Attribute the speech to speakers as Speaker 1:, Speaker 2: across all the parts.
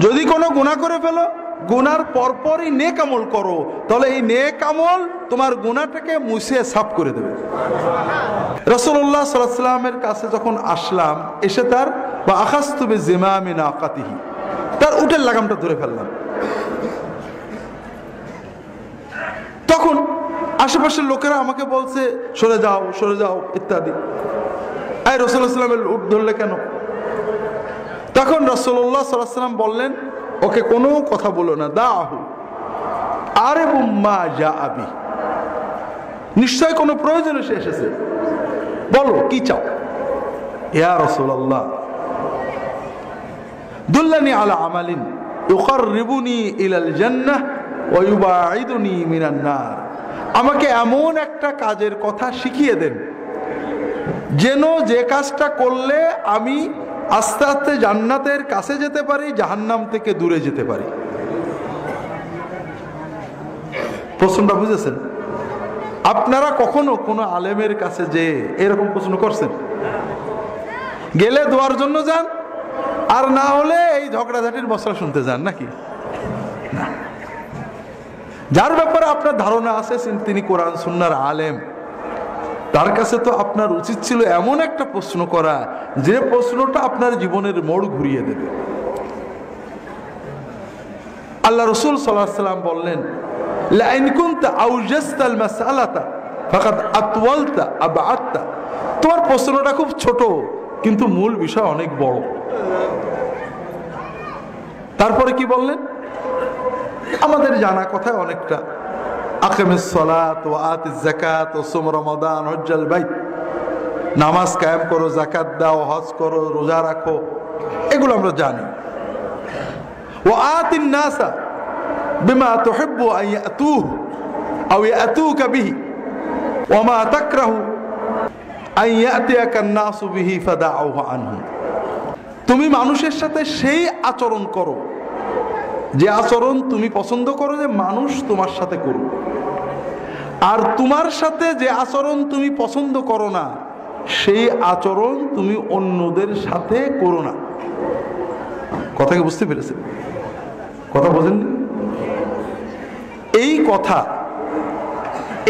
Speaker 1: যদি কোনো গুনাহ করে ফেলো, গুনার পরপরই নেক আমল করো, তাহলে এই নেক আমল তোমার গুনাহটাকে মুছে সাফ করে দেবে। রাসূলুল্লাহ সাল্লাল্লাহু আলাইহি ওয়াসাল্লামের কাছে যখন আসলাম, এসে তার বা আখাযতু বিজিমামি নাকাতিহি, তার উটের লাগামটা ধরে ফেললাম। তখন আশেপাশের লোকেরা আমাকে বলছে সরে যাও সরে যাও ইত্যাদি। এই রাসূলুল্লাহ সাল্লাল্লাহু আলাইহি ওয়াসাল্লামের উট ধরলে কেন? তখন রাসূলুল্লাহ সাল্লাল্লাহু আলাইহি ওয়াসাল্লাম বললেন, ওকে কোনো কথা বলো না, দাহু আরিবুম মা জাআবি, নিশ্চয় কোনো প্রয়োজন এসে এসেছে, বলো কি চাও। ইয়া রাসূলুল্লাহ দুল্লানি আলা আমালিন ইউকাররিবুনি ইলাল জান্নাহ ওয়া ইউবাঈদুনি মিনান নার, আমাকে এমন একটা কাজের কথা শিখিয়ে দেন যেন যে কাজটা করলে আমি আস্তে আস্তে জান্নাতের কাছে যেতে পারি, জাহান্নাম থেকে দূরে যেতে পারি। প্রশ্নটা বুঝেছেন? আপনারা কখনো কোনো আলেমের কাছে যে এরকম প্রশ্ন করছেন? গেলে দোয়ার জন্য যান, আর না হলে এই ঝগড়াঝাটির মশলা শুনতে যান নাকি? না। যার ব্যাপারে আপনার ধারণা আছে তিনি কোরআন সুন্নাহর আলেম, তার কাছে তো আপনার উচিত ছিল এমন একটা প্রশ্ন করা যে প্রশ্নটা আপনার জীবনের মোড় ঘুরিয়ে দেবে। আল্লাহ রাসূল সাল্লাল্লাহু আলাইহি ওয়াসাল্লাম বললেন, লা ইন কুনতা আওজাস্তাল মাসআলাতা ফাকাদ আতওয়ালতা আবআদতা, তোমার প্রশ্নটা খুব ছোট কিন্তু মূল বিষয় অনেক বড়। তারপরে কি বললেন? আমাদের জানা কথা অনেকটা, আকিমিস সালাত ওয়া আতিজ যাকাত ওয়া সুম রমাদান হজ্জাল বাইত, নামাজ কায়েম করো, যাকাত দাও, হজ করো, রোজা রাখো, এগুলো আমরা জানি। ওয়া আতিন নাসা বিমা তুহিব্বু আন ইয়াতুহু আও ইয়াতুকা বিহি ওয়া মা তাকরাহু আন ইয়াতিয়াকা আন-নাসু বিহি ফাদাউহু আনহু, তুমি মানুষের সাথে সেই আচরণ করো যে আচরণ তুমি পছন্দ করো যে মানুষ তোমার সাথে করুক, আর তোমার সাথে যে আচরণ তুমি পছন্দ করো না সেই আচরণ তুমি অন্যদের সাথে করো না। কথা কি বুঝতে পেরেছেন? কথা বোঝেননি? এই কথা,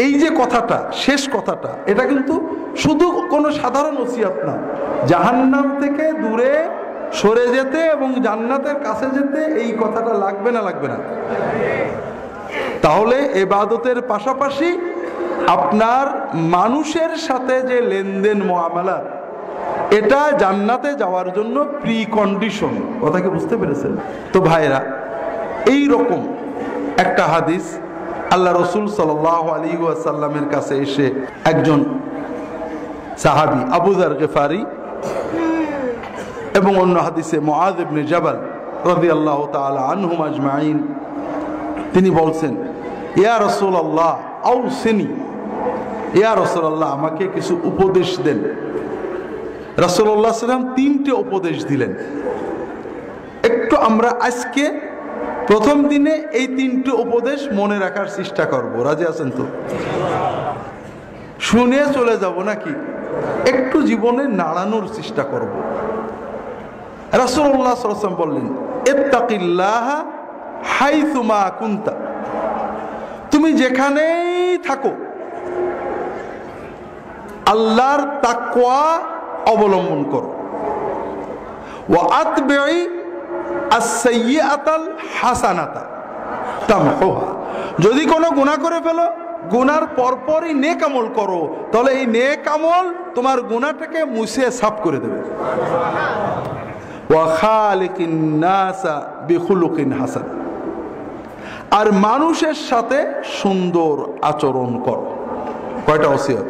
Speaker 1: এই যে কথাটা, শেষ কথাটা, এটা কিন্তু শুধু কোনো সাধারণ ওসিয়ত না, জাহান্নাম থেকে দূরে সরে যেতে এবং জান্নাতের কাছে যেতে এই কথাটা লাগবে না? লাগবে না? তাহলে ইবাদতের পাশাপাশি আপনার মানুষের সাথে যে লেনদেন মুআমালা, এটা জান্নাতে যাওয়ার জন্য প্রি কন্ডিশন। কথা কি বুঝতে পেরেছেন? তো ভাইরা, এই রকম একটা হাদিস আল্লাহ রাসূল সাল্লাল্লাহু আলাইহি ওয়াসাল্লামের কাছে এসে একজন সাহাবী আবু যার গিফারি এবং অন্য হাদিসে মুআয ইবনে জাবাল রাদিয়াল্লাহু তাআলা আনহুম আজমাইন, তিনি বলছেন, ইয়া রাসূলুল্লাহ আউসিনি, ইয়া রাসূলুল্লাহ আমাকে কিছু উপদেশ দেন। রাসূলুল্লাহ সাল্লাল্লাহু আলাইহি ওয়াসাল্লাম তিনটে উপদেশ দিলেন। একটু আমরা আজকে প্রথম দিনে এই তিনটে উপদেশ মনে রাখার চেষ্টা করব। রাজি আছেন তো? শুনে চলে যাব নাকি? একটু জীবনে নাড়ানোর চেষ্টা করব। রাসূলুল্লাহ সাল্লাল্লাহু আলাইহি ওয়াসাল্লাম বললেন, ইত্তাকিল্লাহা হাইসুমা কুনতা, তুমি যেখানেই থাকো আল্লাহর তাকওয়া অবলম্বন করো। ওয়া আতবিই আস-সাইয়্যাতাল হাসানাতা তামহুহা, যদি কোনো গুনাহ করে ফেলো, গুনার পরপরই নেক আমল করো, তাহলে এই নেক আমল তোমার গুনাহটাকে মুছে সাফ করে দেবে। ওয়া খালিকিন নাসা বিখুলুকিন হাসান, আর মানুষের সাথে সুন্দর আচরণ করো। কয়টা ওসিয়ত?